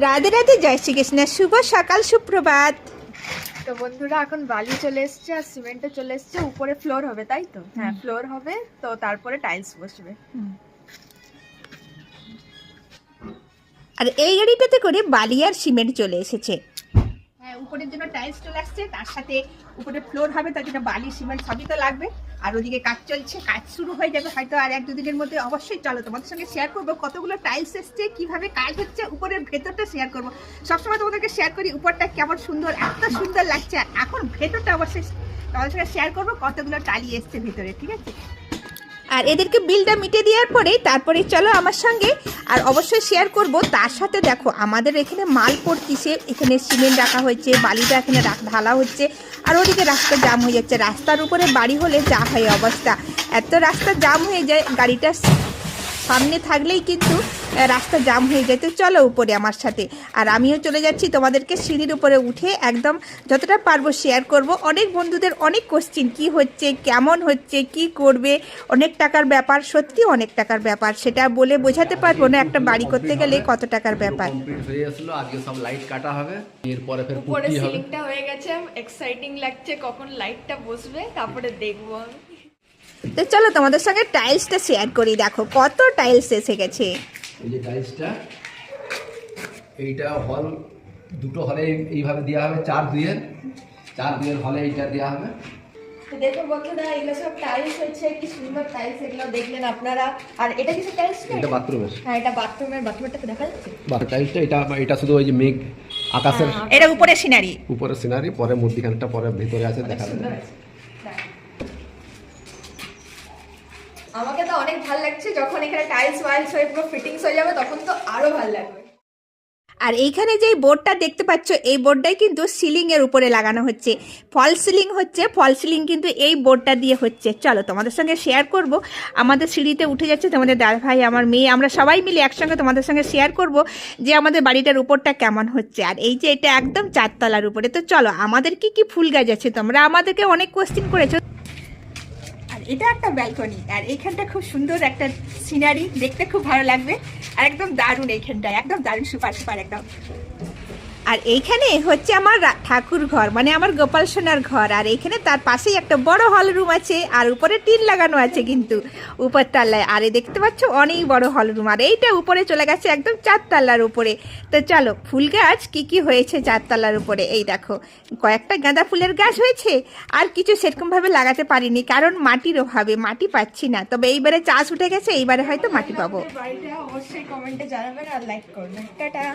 রাধে রাধে, জয় শ্রীকৃষ্ণ, শুভ সকাল, সুপ্রভাত। তো বন্ধুরা এখন বালি চলে এসছে আর সিমেন্টও চলে এসছে, উপরে ফ্লোর হবে তাই তো? হ্যাঁ ফ্লোর হবে, তো তারপরে টাইলস বসবে। আর এই গাড়িটাতে করে বালি আর সিমেন্ট চলে এসেছে। হ্যাঁ, উপরের জন্য টাইলস চলে আসছে, তার সাথে উপরে ফ্লোর হবে, তার জন্য বালি সিমেন্ট সবই তো লাগবে। আর ওদিকে কাজ চলছে, কাজ শুরু হয়ে যাবে হয়তো আর 1-2 দিনের মধ্যে। অবশ্যই চলো তোমাদের সঙ্গে শেয়ার করবো কতগুলো টাইলস এসছে, কিভাবে কাজ হচ্ছে, উপরের ভেতরটা শেয়ার করবো। সবসময় তোমাদেরকে শেয়ার করি উপরটা কেমন সুন্দর, এত সুন্দর লাগছে, আর এখন ভেতরটা অবশ্যই তোমাদের সঙ্গে শেয়ার করবো কতগুলো টালি এসছে ভেতরে, ঠিক আছে? আর এদেরকে বিলটা মিটে দেওয়ার পরে তারপরে চলো আমার সঙ্গে, আর অবশ্যই শেয়ার করব। তার সাথে দেখো আমাদের এখানে মাল পড়তিছে, এখানে সিমেন্ট রাখা হয়েছে, বালিটা এখানে ঢালা হচ্ছে, আর ওদিকে রাস্তা জাম হয়ে যাচ্ছে। রাস্তার উপরে বাড়ি হলে যা হয় অবস্থা, এত রাস্তা জাম হয়ে যায়, গাড়িটা সামনে থাকলেই কিন্তু রাস্তা জাম হয়ে যায়। তো চলো উপরে আমার সাথে, আর আমিও চলে যাচ্ছি তোমাদেরকে সিঁড়ির উপরে উঠে একদম যতটা পারবো শেয়ার করব। অনেক বন্ধুদের অনেক কোশ্চিন, কি হচ্ছে, কেমন হচ্ছে, কি করবে, অনেক টাকার ব্যাপার, সত্যি অনেক টাকার ব্যাপার, সেটা বলে বোঝাতে পারবো না একটা বাড়ি করতে গেলে কত টাকার ব্যাপার। কমপ্লিট হয়ে আসলো, আজকে সব লাইট কাটা হবে, এরপরে ফের উপরে পুটি হবে। সিলিংটা হয়ে গেছে, এক্সাইটিং লাগছে কখন লাইটটা বসবে, তারপরে দেখবো আমি। তো চলো তোমাদের সঙ্গে টাইলসটা শেয়ার করি। দেখো কত টাইলস এসে গেছে। এই যে টাইলসটা, এইটা হল, দুটো হলে এইভাবে দেওয়া হবে, 4-2-এর হলে এইটা দেওয়া হবে। তো দেখো বন্ধুরা, এগুলো সব টাইলস হচ্ছে, কি সুন্দর টাইলস, এগুলো দেখলেন আপনারা। আর এটা কিছু টাইলস না, এটা বাথরুমের। হ্যাঁ এটা বাথরুমটা তো দেখা যাচ্ছে। টাইলসটা এটা শুধু ওই যে মেঘ আকাশের এটা উপরে সিনারি, উপরে সিনারি, পরে মধ্যখানটা পরে ভিতরে আছে, দেখা সুন্দর যাবে। আছে। আমাকে তো অনেক ভালো লাগছে, যখন এখানে টাইলস ওয়াইলস হয়ে পুরো ফিটিংস হয়ে যাবে তখন তো আরো ভালো লাগবে। আর এইখানে যেই বোর্ডটা দেখতে পাচ্ছ, এই বোর্ডটাই কিন্তু সিলিং এর উপরে লাগানো হচ্ছে, ফল সিলিং হচ্ছে। ফল সিলিং কিন্তু এই বোর্ডটা দিয়ে হচ্ছে। চলো তোমাদের সঙ্গে শেয়ার করব। আমাদের সিঁড়িতে উঠে যাচ্ছে তোমাদের দাদা ভাই, আমার মেয়ে, আমরা সবাই মিলে একসঙ্গে তোমাদের সঙ্গে শেয়ার করব যে আমাদের বাড়িটার উপরটা কেমন হচ্ছে। আর এই যে এটা একদম 4 তলার উপরে। তো চলো, আমাদের কি কি ফুল গাছ আছে, তোমরা আমাদেরকে অনেক কোশ্চেন করেছো। আর এটা একটা ব্যালকনি, আর এইখানটা খুব সুন্দর একটা সিনারি, দেখতে খুব ভালো লাগবে। আর একদম দারুণ, এইখানটা একদম দারুণ, সুপার সুপার একদম। আর এইখানে হচ্ছে আমার ঠাকুর ঘর, মানে আমার গোপাল সোনার ঘর। আর এইখানে তার পাশেই একটা বড় হল রুম আছে, আর উপরে টিন লাগানো আছে কিন্তু উপর তলায়। আর এই দেখতে পাচ্ছ অনেক বড় হল রুম, আর এইটা উপরে চলে গেছে একদম 4 তলার উপরে। তো চলো, ফুল গাছ কি কি হয়েছে 4 তলার উপরে, এই দেখো কয়েকটা গাঁদা ফুলের গাছ হয়েছে। আর কিছু সেরকমভাবে লাগাতে পারিনি, কারণ মাটির অভাবে, মাটি পাচ্ছি না। তবে এইবারে চাষ উঠে গেছে, এইবারে হয়তো মাটি পাবো। বাড়িটা অবশ্যই কমেন্টে জানাবেন আর লাইক করবেন। টাটা।